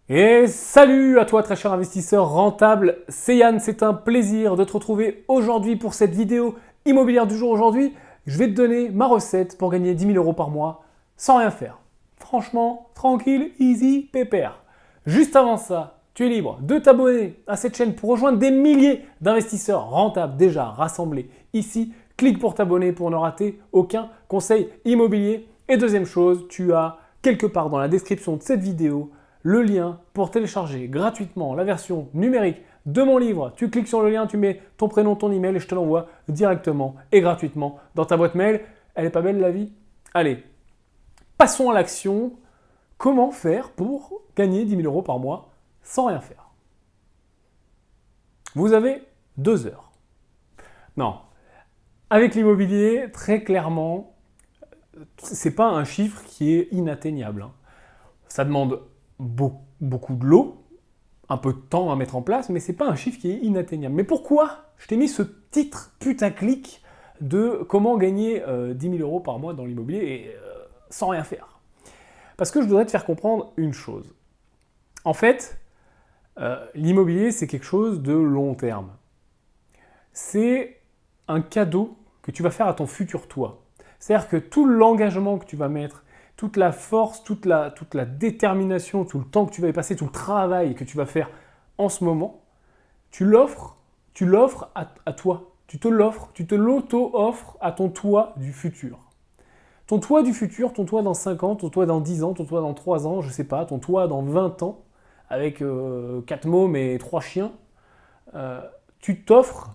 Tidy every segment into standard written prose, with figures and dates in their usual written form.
Et salut à toi très cher investisseur rentable, c'est Yann, c'est un plaisir de te retrouver aujourd'hui pour cette vidéo immobilière du jour. Aujourd'hui, je vais te donner ma recette pour gagner 10 000 euros par mois sans rien faire. Franchement, tranquille, easy, pépère. Juste avant ça, tu es libre de t'abonner à cette chaîne pour rejoindre des milliers d'investisseurs rentables déjà rassemblés ici. Clique pour t'abonner pour ne rater aucun conseil immobilier. Et deuxième chose, tu as quelque part dans la description de cette vidéo le lien pour télécharger gratuitement la version numérique de mon livre. Tu cliques sur le lien, tu mets ton prénom, ton email et je te l'envoie directement et gratuitement dans ta boîte mail. Elle est pas belle la vie? Allez, passons à l'action. Comment faire pour gagner 10 000 euros par mois sans rien faire? Vous avez 2 heures. Non, avec l'immobilier, très clairement, c'est pas un chiffre qui est inatteignable. Ça demande beaucoup de l'eau, un peu de temps à mettre en place, mais c'est pas un chiffre qui est inatteignable. Mais pourquoi je t'ai mis ce titre putaclic de comment gagner 10 000 euros par mois dans l'immobilier et sans rien faire? Parce que je voudrais te faire comprendre une chose. En fait, l'immobilier, c'est quelque chose de long terme. C'est un cadeau que tu vas faire à ton futur toi. C'est-à-dire que tout l'engagement que tu vas mettre, toute la force, toute la détermination, tout le temps que tu vas y passer, tout le travail que tu vas faire en ce moment, tu l'offres à toi. Tu te l'auto-offres à ton toi du futur. Ton toi du futur, ton toi dans 5 ans, ton toi dans 10 ans, ton toi dans 3 ans, je ne sais pas, ton toi dans 20 ans, avec 4 mômes et 3 chiens, tu t'offres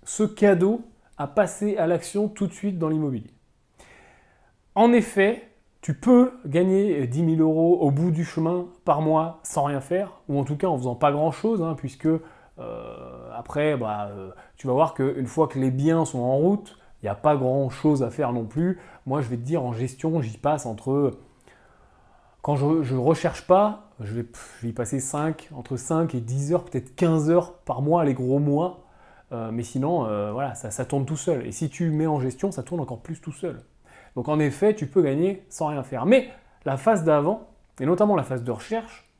ce cadeau à passer à l'action tout de suite dans l'immobilier. En effet, tu peux gagner 10 000 euros au bout du chemin par mois sans rien faire, ou en tout cas en faisant pas grand-chose, puisque après, tu vas voir qu'une fois que les biens sont en route, il n'y a pas grand-chose à faire non plus. Moi, je vais te dire, en gestion, j'y passe quand je ne recherche pas, je vais y passer entre 5 et 10 heures, peut-être 15 heures par mois, les gros mois. Mais sinon, voilà, ça tourne tout seul. Et si tu mets en gestion, ça tourne encore plus tout seul. Donc en effet, tu peux gagner sans rien faire. Mais la phase d'avant, et notamment la phase de recherche,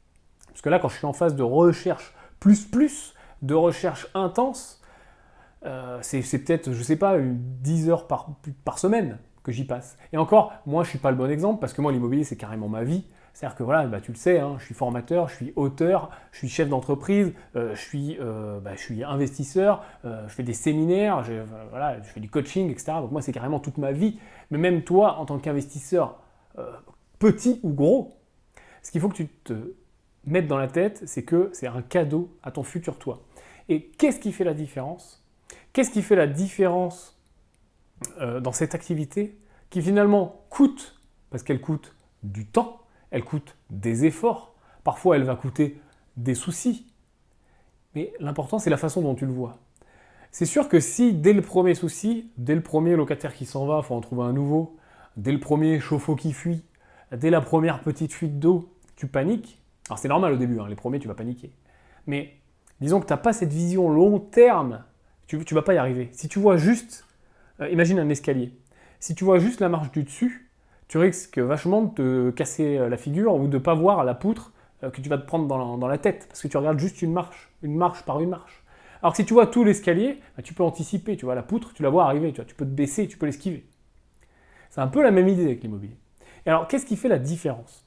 parce que là, quand je suis en phase de recherche de recherche intense, c'est peut-être, je ne sais pas, 10 heures par semaine que j'y passe. Et encore, moi, je ne suis pas le bon exemple, parce que moi, l'immobilier, c'est carrément ma vie. C'est-à-dire que voilà, tu le sais, je suis formateur, je suis auteur, je suis chef d'entreprise, je suis investisseur, je fais des séminaires, je fais du coaching, etc. Donc moi, c'est carrément toute ma vie. Mais même toi, en tant qu'investisseur, petit ou gros, ce qu'il faut que tu te mettes dans la tête, c'est que c'est un cadeau à ton futur toi. Et qu'est-ce qui fait la différence? Qu'est-ce qui fait la différence dans cette activité qui finalement coûte, parce qu'elle coûte du temps, elle coûte des efforts, parfois elle va coûter des soucis. Mais l'important, c'est la façon dont tu le vois. C'est sûr que si dès le premier souci, dès le premier locataire qui s'en va, il faut en trouver un nouveau, dès le premier chauffe-eau qui fuit, dès la première petite fuite d'eau, tu paniques. Alors c'est normal au début, les premiers tu vas paniquer. Mais disons que tu n'as pas cette vision long terme, tu ne vas pas y arriver. Si tu vois juste, imagine un escalier, si tu vois juste la marche du dessus, tu risques vachement de te casser la figure ou de ne pas voir la poutre que tu vas te prendre dans la tête, parce que tu regardes juste une marche par une marche. Alors que si tu vois tout l'escalier, tu peux anticiper, tu vois la poutre, tu la vois arriver, tu peux te baisser, tu peux l'esquiver. C'est un peu la même idée avec l'immobilier. Et alors, qu'est-ce qui fait la différence?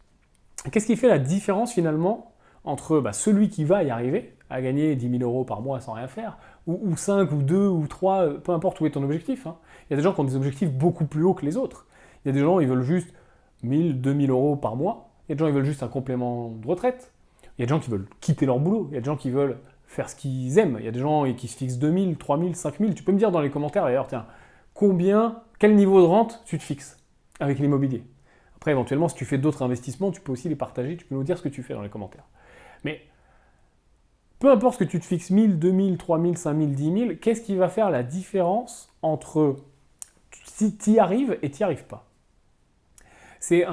Qu'est-ce qui fait la différence finalement entre celui qui va y arriver, à gagner 10 000 euros par mois sans rien faire, ou 5, ou 2, ou 3, peu importe où est ton objectif. Il y a des gens qui ont des objectifs beaucoup plus hauts que les autres. Il y a des gens, ils veulent juste 1000, 2000 euros par mois. Il y a des gens, ils veulent juste un complément de retraite. Il y a des gens qui veulent quitter leur boulot. Il y a des gens qui veulent faire ce qu'ils aiment. Il y a des gens qui se fixent 2000, 3000, 5000. Tu peux me dire dans les commentaires d'ailleurs, tiens, quel niveau de rente tu te fixes avec l'immobilier? Après, éventuellement, si tu fais d'autres investissements, tu peux aussi les partager. Tu peux nous dire ce que tu fais dans les commentaires. Mais peu importe ce que tu te fixes, 1000, 2000, 3000, 5000, 10 000, qu'est-ce qui va faire la différence entre si tu y arrives et tu n'y arrives pas? C'est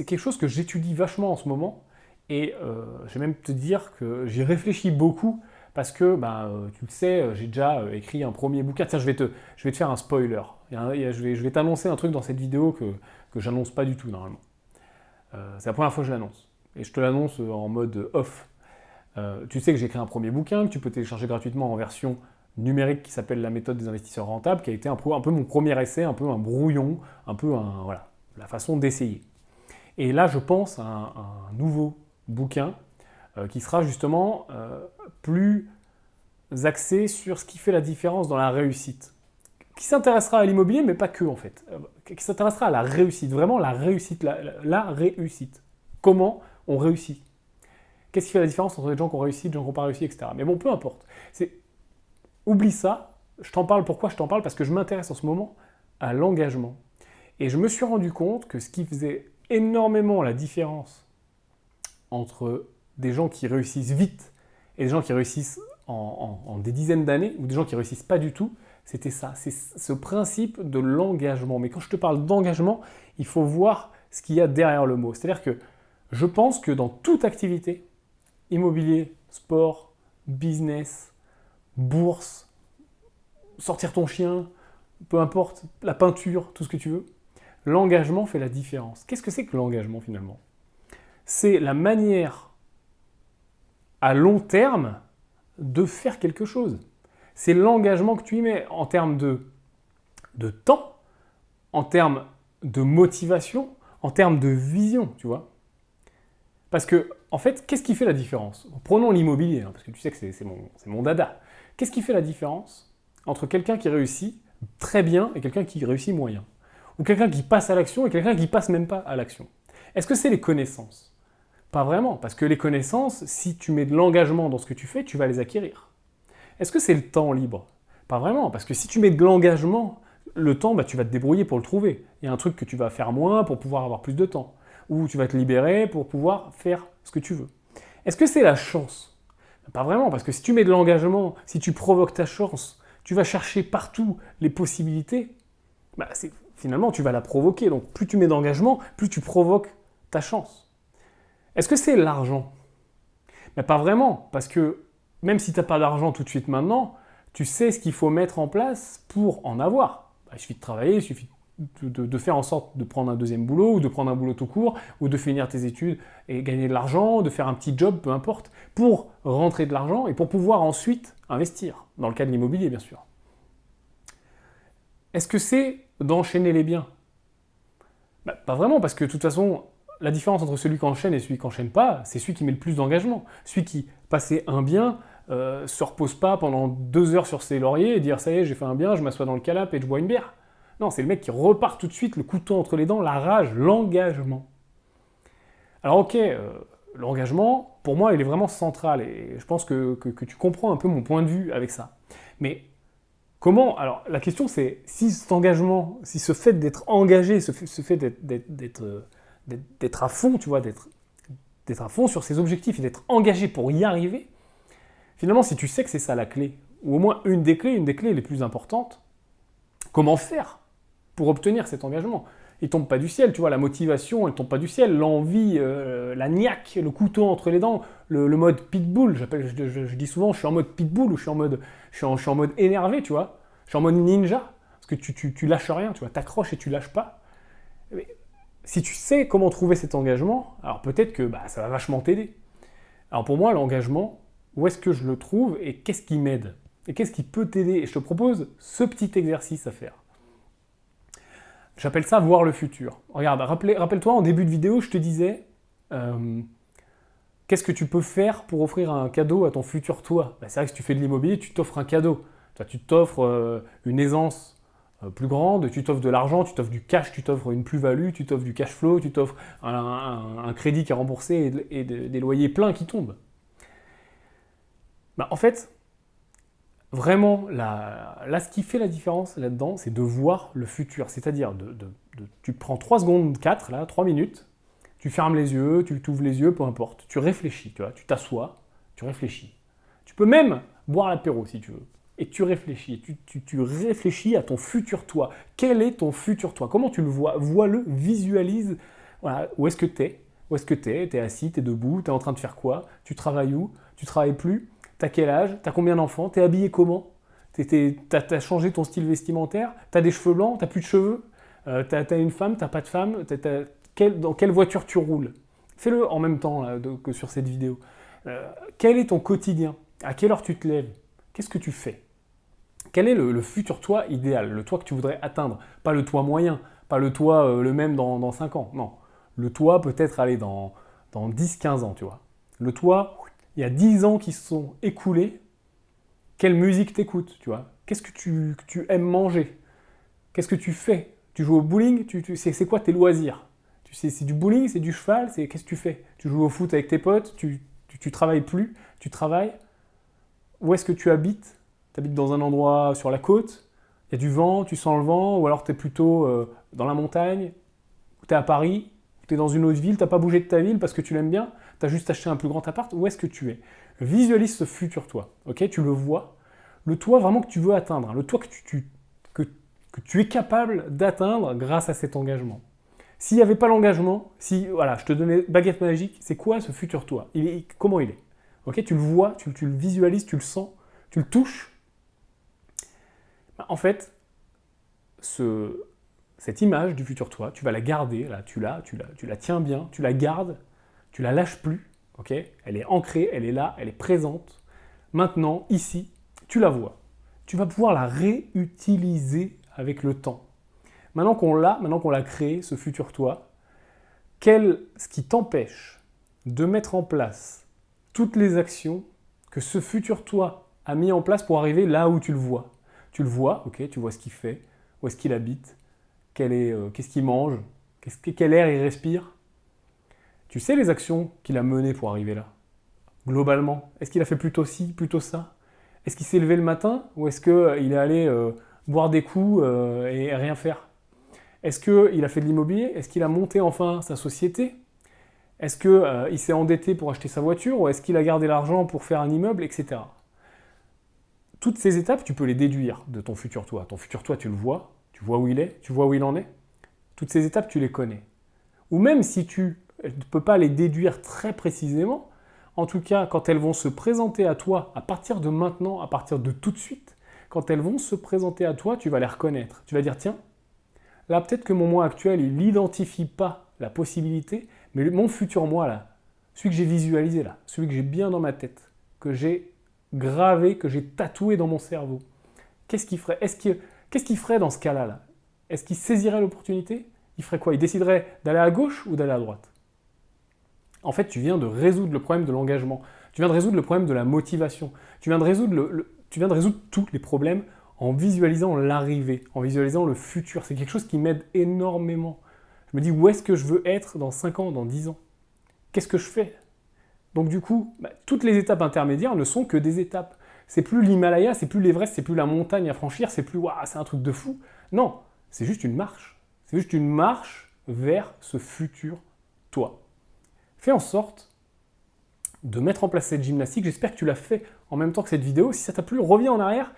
quelque chose que j'étudie vachement en ce moment et je vais même te dire que j'y réfléchis beaucoup parce que, tu le sais, j'ai déjà écrit un premier bouquin. Tiens, je vais te faire un spoiler. Je vais t'annoncer un truc dans cette vidéo que je n'annonce pas du tout normalement. C'est la première fois que je l'annonce. Et je te l'annonce en mode off. Tu sais que j'ai écrit un premier bouquin que tu peux télécharger gratuitement en version numérique qui s'appelle La méthode des investisseurs rentables, qui a été un peu mon premier essai, un peu un brouillon, voilà, la façon d'essayer. Et là, je pense à un nouveau bouquin qui sera justement plus axé sur ce qui fait la différence dans la réussite. Qui s'intéressera à l'immobilier, mais pas que en fait. Qui s'intéressera à la réussite, vraiment la réussite, la réussite. Comment on réussit? Qu'est-ce qui fait la différence entre les gens qui ont réussi, les gens qui n'ont pas réussi, etc. Mais bon, peu importe. Oublie ça. Je t'en parle. Pourquoi je t'en parle? Parce que je m'intéresse en ce moment à l'engagement. Et je me suis rendu compte que ce qui faisait énormément la différence entre des gens qui réussissent vite et des gens qui réussissent en des dizaines d'années, ou des gens qui réussissent pas du tout, c'était ça. C'est ce principe de l'engagement. Mais quand je te parle d'engagement, il faut voir ce qu'il y a derrière le mot. C'est-à-dire que je pense que dans toute activité, immobilier, sport, business, bourse, sortir ton chien, peu importe, la peinture, tout ce que tu veux, l'engagement fait la différence. Qu'est-ce que c'est que l'engagement finalement? C'est la manière à long terme de faire quelque chose. C'est l'engagement que tu y mets en termes de temps, en termes de motivation, en termes de vision, tu vois. Parce que, en fait, qu'est-ce qui fait la différence? Prenons l'immobilier, parce que tu sais que c'est mon dada. Qu'est-ce qui fait la différence entre quelqu'un qui réussit très bien et quelqu'un qui réussit moyen? Ou quelqu'un qui passe à l'action et quelqu'un qui passe même pas à l'action? Est-ce que c'est les connaissances? Pas vraiment, parce que les connaissances, si tu mets de l'engagement dans ce que tu fais, tu vas les acquérir. Est-ce que c'est le temps libre? Pas vraiment, parce que si tu mets de l'engagement, le temps, tu vas te débrouiller pour le trouver. Il y a un truc que tu vas faire moins pour pouvoir avoir plus de temps. Ou tu vas te libérer pour pouvoir faire ce que tu veux. Est-ce que c'est la chance? Pas vraiment, parce que si tu mets de l'engagement, si tu provoques ta chance, tu vas chercher partout les possibilités, finalement tu vas la provoquer. Donc plus tu mets d'engagement, plus tu provoques ta chance. Est-ce que c'est l'argent? Pas vraiment, parce que même si tu n'as pas d'argent tout de suite maintenant, tu sais ce qu'il faut mettre en place pour en avoir. Il suffit de travailler, il suffit de faire en sorte de prendre un deuxième boulot, ou de prendre un boulot tout court, ou de finir tes études et gagner de l'argent, de faire un petit job, peu importe, pour rentrer de l'argent et pour pouvoir ensuite investir, dans le cas de l'immobilier bien sûr. Est-ce que c'est d'enchaîner les biens? Pas vraiment, parce que de toute façon, la différence entre celui qui enchaîne et celui qui n'enchaîne pas, c'est celui qui met le plus d'engagement. Celui qui, passé un bien, se repose pas pendant 2 heures sur ses lauriers et dire « ça y est, j'ai fait un bien, je m'assois dans le canapé et je bois une bière ». Non, c'est le mec qui repart tout de suite, le couteau entre les dents, la rage, l'engagement. Alors ok, l'engagement, pour moi, il est vraiment central et je pense que tu comprends un peu mon point de vue avec ça. Mais comment? Alors la question c'est, si cet engagement, si ce fait d'être engagé, ce fait d'être à fond, tu vois, d'être à fond sur ses objectifs et d'être engagé pour y arriver, finalement, si tu sais que c'est ça la clé, ou au moins une des clés les plus importantes, comment faire pour obtenir cet engagement? Il tombe pas du ciel, tu vois, la motivation, elle tombe pas du ciel, l'envie, la niaque, le couteau entre les dents, le mode pitbull, je dis souvent, je suis en mode pitbull ou je suis en mode énervé, tu vois, je suis en mode ninja, parce que tu lâches rien, tu vois, t'accroches et tu lâches pas. Mais si tu sais comment trouver cet engagement, alors peut-être que ça va vachement t'aider. Alors pour moi, l'engagement, où est-ce que je le trouve et qu'est-ce qui m'aide? Et qu'est-ce qui peut t'aider? Et je te propose ce petit exercice à faire. J'appelle ça voir le futur. Regarde, rappelle-toi, en début de vidéo, je te disais qu'est-ce que tu peux faire pour offrir un cadeau à ton futur toi? C'est vrai que si tu fais de l'immobilier, tu t'offres un cadeau. Tu t'offres une aisance plus grande, tu t'offres de l'argent, tu t'offres du cash, tu t'offres une plus-value, tu t'offres du cash flow, tu t'offres un crédit qui est remboursé et des loyers pleins qui tombent. En fait, vraiment, là, ce qui fait la différence là-dedans, c'est de voir le futur. C'est-à-dire, tu prends 3 secondes, 4, là, 3 minutes, tu fermes les yeux, tu t'ouvres les yeux, peu importe. Tu réfléchis, tu vois, tu t'assois, tu réfléchis. Tu peux même boire l'apéro si tu veux. Et tu réfléchis, tu réfléchis à ton futur toi. Quel est ton futur toi? Comment tu le vois? Vois-le, visualise. Voilà, où est-ce que tu es? Où est-ce que tu es? Tu es assis, tu es debout, tu es en train de faire quoi? Tu travailles où? Tu travailles plus? T'as quel âge? T'as combien d'enfants? T'es habillé comment? T'as changé ton style vestimentaire? T'as des cheveux blancs? T'as plus de cheveux? T'as une femme? T'as pas de femme? Dans quelle voiture tu roules? Fais-le en même temps là, que sur cette vidéo. Quel est ton quotidien? À quelle heure tu te lèves? Qu'est-ce que tu fais? Quel est le futur toi idéal? Le toi que tu voudrais atteindre? Pas le toi moyen, pas le toi le même dans 5 ans. Non. Le toi peut-être aller dans 10-15 ans, tu vois. Le toi, il y a 10 ans qui se sont écoulés. Quelle musique t'écoutes, tu vois? Qu'est-ce que tu aimes manger? Qu'est-ce que tu fais? Tu joues au bowling? C'est quoi tes loisirs? Tu sais, c'est du bowling, c'est du cheval, qu'est-ce que tu fais? Tu joues au foot avec tes potes? Tu travailles plus? Tu travailles? Où est-ce que tu habites? Tu habites dans un endroit sur la côte? Il y a du vent, tu sens le vent? Ou alors tu es plutôt dans la montagne? Ou tu es à Paris? Ou tu es dans une autre ville? Tu n'as pas bougé de ta ville parce que tu l'aimes bien? Tu as juste acheté un plus grand appart? Où est-ce que tu es? Visualise ce futur toi, ok? Tu le vois. Le toi vraiment que tu veux atteindre, le toi que tu es capable d'atteindre grâce à cet engagement. S'il n'y avait pas l'engagement, si voilà, je te donnais baguette magique, c'est quoi ce futur toi? Comment il est? Ok, tu le vois, tu le visualises, tu le sens, tu le touches. En fait, cette image du futur toi, tu vas la garder, là, tu la tiens bien, tu la gardes, tu la lâches plus. Ok, elle est ancrée, elle est là, elle est présente. Maintenant, ici, tu la vois. Tu vas pouvoir la réutiliser avec le temps. Maintenant qu'on l'a créé, ce futur toi, ce qui t'empêche de mettre en place toutes les actions que ce futur toi a mis en place pour arriver là où tu le vois. Tu le vois, ok, tu vois ce qu'il fait, où est-ce qu'il habite, qu'est-ce qu'il mange, quel air il respire. Tu sais les actions qu'il a menées pour arriver là, globalement. Est-ce qu'il a fait plutôt ci, plutôt ça? Est-ce qu'il s'est levé le matin ou est-ce qu'il est allé boire des coups et rien faire? Est-ce qu'il a fait de l'immobilier? Est-ce qu'il a monté enfin sa société? Est-ce qu'il s'est endetté pour acheter sa voiture? Ou est-ce qu'il a gardé l'argent pour faire un immeuble, etc. Toutes ces étapes, tu peux les déduire de ton futur toi. Ton futur toi, tu le vois, tu vois où il est, tu vois où il en est. Toutes ces étapes, tu les connais. Ou même si tu ne peux pas les déduire très précisément, en tout cas, quand elles vont se présenter à toi à partir de maintenant, à partir de tout de suite, quand elles vont se présenter à toi, tu vas les reconnaître. Tu vas dire, tiens, là, peut-être que mon moi actuel, il n'identifie pas la possibilité, mais mon futur moi, là, celui que j'ai visualisé, là, celui que j'ai bien dans ma tête, que j'ai gravé, que j'ai tatoué dans mon cerveau, qu'est-ce qu'il ferait? Qu'est-ce qu'il ferait dans ce cas-là, là? Est-ce qu'il saisirait l'opportunité? Il ferait quoi? Il déciderait d'aller à gauche ou d'aller à droite? En fait, tu viens de résoudre le problème de l'engagement. Tu viens de résoudre le problème de la motivation. Tu viens de résoudre tous les problèmes en visualisant l'arrivée, en visualisant le futur. C'est quelque chose qui m'aide énormément. Je me dis, où est-ce que je veux être dans 5 ans, dans 10 ans? Qu'est-ce que je fais? Donc du coup, toutes les étapes intermédiaires ne sont que des étapes. C'est plus l'Himalaya, c'est plus l'Everest, c'est plus la montagne à franchir, c'est plus « waouh, c'est un truc de fou ». Non, c'est juste une marche. C'est juste une marche vers ce futur toi. Fais en sorte de mettre en place cette gymnastique. J'espère que tu l'as fait en même temps que cette vidéo. Si ça t'a plu, reviens en arrière,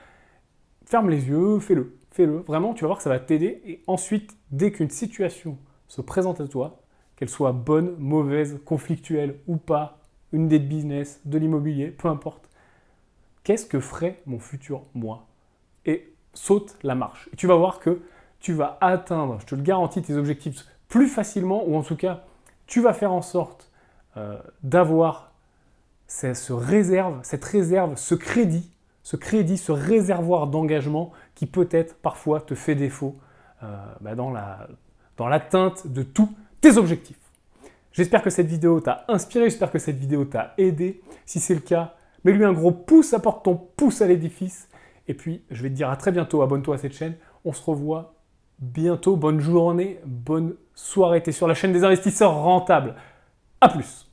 ferme les yeux, fais-le. Fais-le, vraiment, tu vas voir que ça va t'aider. Et ensuite, dès qu'une situation se présente à toi, qu'elle soit bonne, mauvaise, conflictuelle ou pas, une idée de business, de l'immobilier, peu importe, qu'est-ce que ferait mon futur moi? Et saute la marche. Et tu vas voir que tu vas atteindre, je te le garantis, tes objectifs plus facilement, ou en tout cas, tu vas faire en sorte d'avoir cette réserve, ce crédit, ce réservoir d'engagement qui peut-être parfois te fait défaut dans l'atteinte de tous tes objectifs. J'espère que cette vidéo t'a inspiré, j'espère que cette vidéo t'a aidé. Si c'est le cas, mets-lui un gros pouce, apporte ton pouce à l'édifice. Et puis, je vais te dire à très bientôt, abonne-toi à cette chaîne. On se revoit bientôt. Bonne journée, bonne soirée. T'es sur la chaîne des investisseurs rentables. A plus.